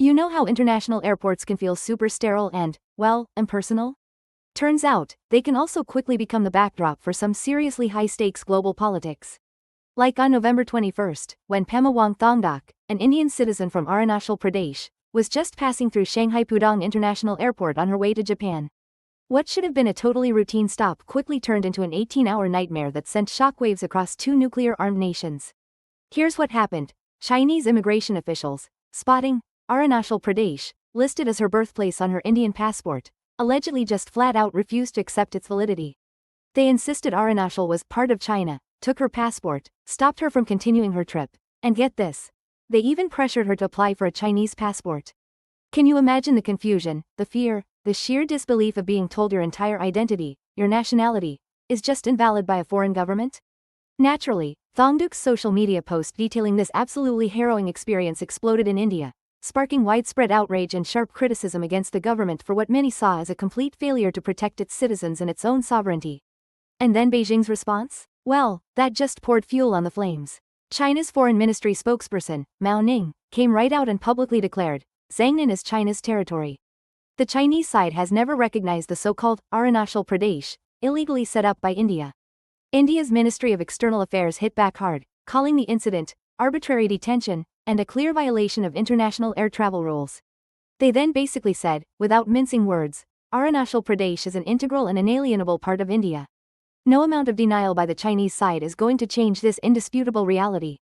You know how international airports can feel super sterile and, well, impersonal? Turns out, they can also quickly become the backdrop for some seriously high-stakes global politics. Like on November 21st, when Pema Wang Thongdok, an Indian citizen from Arunachal Pradesh, was just passing through Shanghai Pudong International Airport on her way to Japan. What should have been a totally routine stop quickly turned into an 18-hour nightmare that sent shockwaves across two nuclear-armed nations. Here's what happened. Chinese immigration officials, spotting Arunachal Pradesh, listed as her birthplace on her Indian passport, allegedly just flat-out refused to accept its validity. They insisted Arunachal was part of China, took her passport, stopped her from continuing her trip, and get this, they even pressured her to apply for a Chinese passport. Can you imagine the confusion, the fear, the sheer disbelief of being told your entire identity, your nationality, is just invalid by a foreign government? Naturally, Thongdok's social media post detailing this absolutely harrowing experience exploded in India, sparking widespread outrage and sharp criticism against the government for what many saw as a complete failure to protect its citizens and its own sovereignty. And then Beijing's response? Well, that just poured fuel on the flames. China's foreign ministry spokesperson, Mao Ning, came right out and publicly declared, Zangnan is China's territory. The Chinese side has never recognized the so-called Arunachal Pradesh, illegally set up by India. India's Ministry of External Affairs hit back hard, calling the incident arbitrary detention and a clear violation of international air travel rules. They then basically said, without mincing words, Arunachal Pradesh is an integral and inalienable part of India. No amount of denial by the Chinese side is going to change this indisputable reality.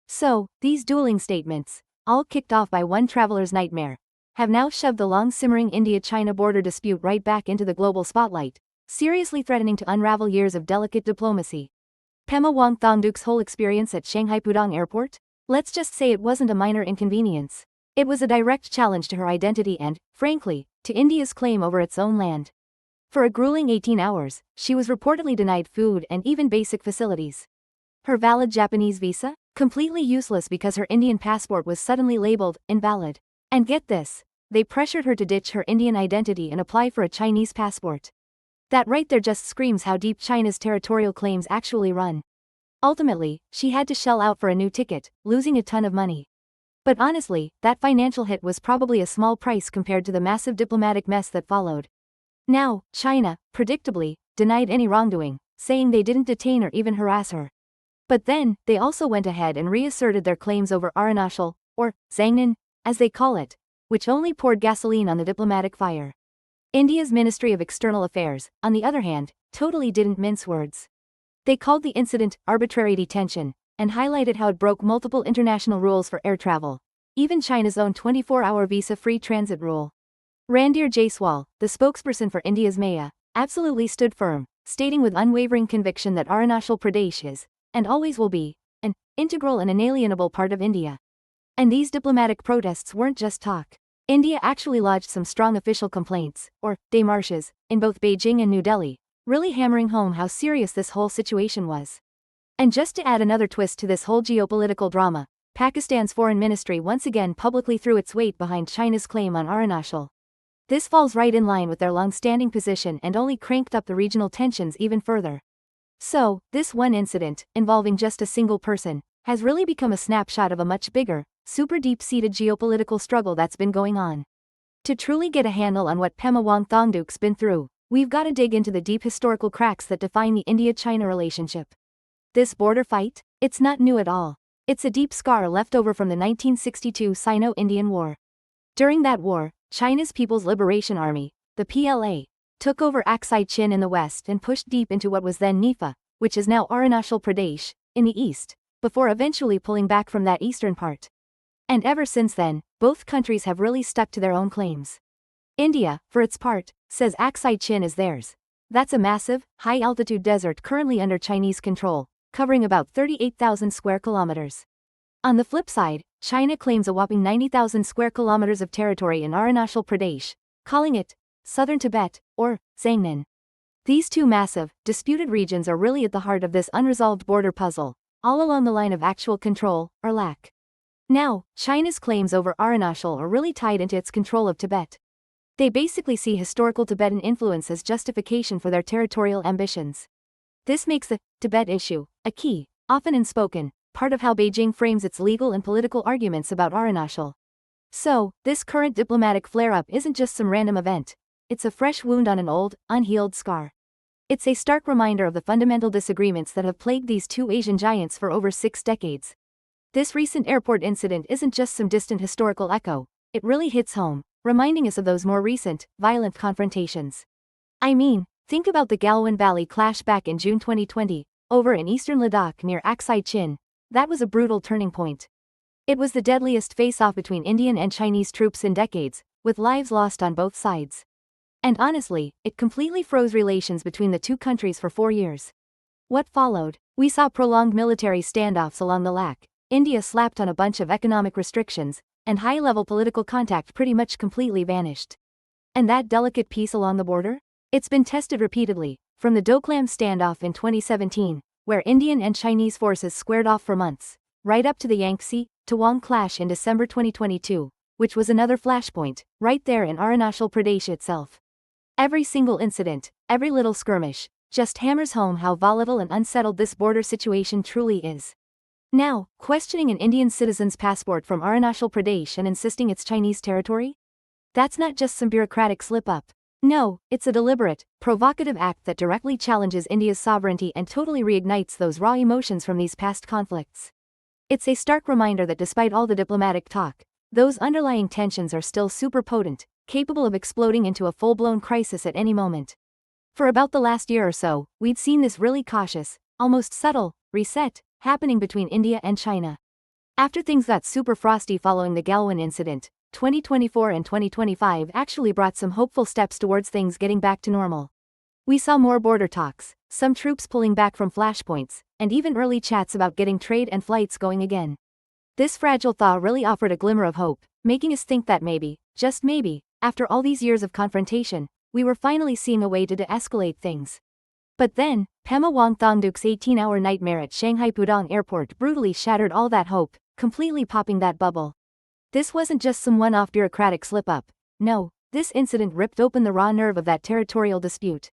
So, these dueling statements, all kicked off by one traveler's nightmare, have now shoved the long-simmering India-China border dispute right back into the global spotlight, seriously threatening to unravel years of delicate diplomacy. Pema Wang Thongdok's whole experience at Shanghai Pudong Airport? Let's just say it wasn't a minor inconvenience. It was a direct challenge to her identity and, frankly, to India's claim over its own land. For a grueling 18 hours, she was reportedly denied food and even basic facilities. Her valid Japanese visa? Completely useless because her Indian passport was suddenly labeled invalid. And get this, they pressured her to ditch her Indian identity and apply for a Chinese passport. That right there just screams how deep China's territorial claims actually run. Ultimately, she had to shell out for a new ticket, losing a ton of money. But honestly, that financial hit was probably a small price compared to the massive diplomatic mess that followed. Now, China, predictably, denied any wrongdoing, saying they didn't detain or even harass her. But then, they also went ahead and reasserted their claims over Arunachal, or Zangnan, as they call it, which only poured gasoline on the diplomatic fire. India's Ministry of External Affairs, on the other hand, totally didn't mince words. They called the incident arbitrary detention, and highlighted how it broke multiple international rules for air travel, even China's own 24-hour visa-free transit rule. Randir Jaiswal, the spokesperson for India's MAA, absolutely stood firm, stating with unwavering conviction that Arunachal Pradesh is, and always will be, an integral and inalienable part of India. And these diplomatic protests weren't just talk. India actually lodged some strong official complaints, or démarches, in both Beijing and New Delhi, really hammering home how serious this whole situation was. And just to add another twist to this whole geopolitical drama, Pakistan's foreign ministry once again publicly threw its weight behind China's claim on Arunachal. This falls right in line with their long-standing position and only cranked up the regional tensions even further. So, this one incident, involving just a single person, has really become a snapshot of a much bigger, super deep-seated geopolitical struggle that's been going on. To truly get a handle on what Pema Wang Thongdok's been through, we've got to dig into the deep historical cracks that define the India-China relationship. This border fight? It's not new at all. It's a deep scar left over from the 1962 Sino-Indian War. During that war, China's People's Liberation Army, the PLA, took over Aksai Chin in the west and pushed deep into what was then Nifa, which is now Arunachal Pradesh, in the east, before eventually pulling back from that eastern part. And ever since then, both countries have really stuck to their own claims. India, for its part, says Aksai Chin is theirs. That's a massive, high-altitude desert currently under Chinese control, covering about 38,000 square kilometers. On the flip side, China claims a whopping 90,000 square kilometers of territory in Arunachal Pradesh, calling it Southern Tibet, or Zangnan. These two massive, disputed regions are really at the heart of this unresolved border puzzle, all along the line of actual control, or lack. Now, China's claims over Arunachal are really tied into its control of Tibet. They basically see historical Tibetan influence as justification for their territorial ambitions. This makes the Tibet issue a key, often unspoken, part of how Beijing frames its legal and political arguments about Arunachal. So, this current diplomatic flare-up isn't just some random event. It's a fresh wound on an old, unhealed scar. It's a stark reminder of the fundamental disagreements that have plagued these two Asian giants for over 6 decades. This recent airport incident isn't just some distant historical echo, it really hits home, reminding us of those more recent, violent confrontations. I mean, think about the Galwan Valley clash back in June 2020, over in eastern Ladakh near Aksai Chin. That was a brutal turning point. It was the deadliest face-off between Indian and Chinese troops in decades, with lives lost on both sides. And honestly, it completely froze relations between the two countries for 4 years. What followed? We saw prolonged military standoffs along the Lak, India slapped on a bunch of economic restrictions, and high-level political contact pretty much completely vanished. And that delicate peace along the border? It's been tested repeatedly, from the Doklam standoff in 2017, where Indian and Chinese forces squared off for months, right up to the Yangtze-Tawang clash in December 2022, which was another flashpoint, right there in Arunachal Pradesh itself. Every single incident, every little skirmish, just hammers home how volatile and unsettled this border situation truly is. Now, questioning an Indian citizen's passport from Arunachal Pradesh and insisting it's Chinese territory? That's not just some bureaucratic slip-up. No, it's a deliberate, provocative act that directly challenges India's sovereignty and totally reignites those raw emotions from these past conflicts. It's a stark reminder that despite all the diplomatic talk, those underlying tensions are still super potent, capable of exploding into a full-blown crisis at any moment. For about the last year or so, we'd seen this really cautious, almost subtle, reset, happening between India and China. After things got super frosty following the Galwan incident, 2024 and 2025 actually brought some hopeful steps towards things getting back to normal. We saw more border talks, some troops pulling back from flashpoints, and even early chats about getting trade and flights going again. This fragile thaw really offered a glimmer of hope, making us think that maybe, just maybe, after all these years of confrontation, we were finally seeing a way to de-escalate things. But then, Pema Wang Thongdok's 18-hour nightmare at Shanghai Pudong Airport brutally shattered all that hope, completely popping that bubble. This wasn't just some one-off bureaucratic slip-up. No, this incident ripped open the raw nerve of that territorial dispute.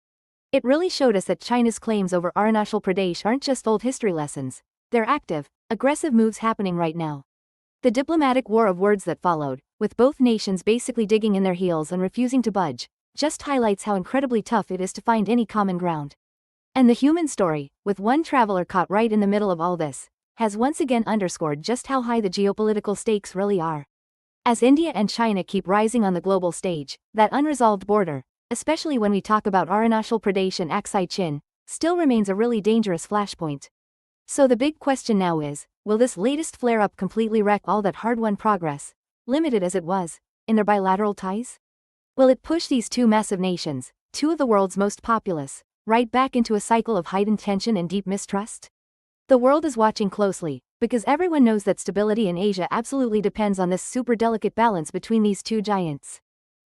It really showed us that China's claims over Arunachal Pradesh aren't just old history lessons. They're active, aggressive moves happening right now. The diplomatic war of words that followed, with both nations basically digging in their heels and refusing to budge, just highlights how incredibly tough it is to find any common ground. And the human story, with one traveler caught right in the middle of all this, has once again underscored just how high the geopolitical stakes really are. As India and China keep rising on the global stage, that unresolved border, especially when we talk about Arunachal Pradesh and Aksai Chin, still remains a really dangerous flashpoint. So the big question now is, will this latest flare-up completely wreck all that hard-won progress, limited as it was, in their bilateral ties? Will it push these two massive nations, two of the world's most populous, right back into a cycle of heightened tension and deep mistrust? The world is watching closely, because everyone knows that stability in Asia absolutely depends on this super delicate balance between these two giants.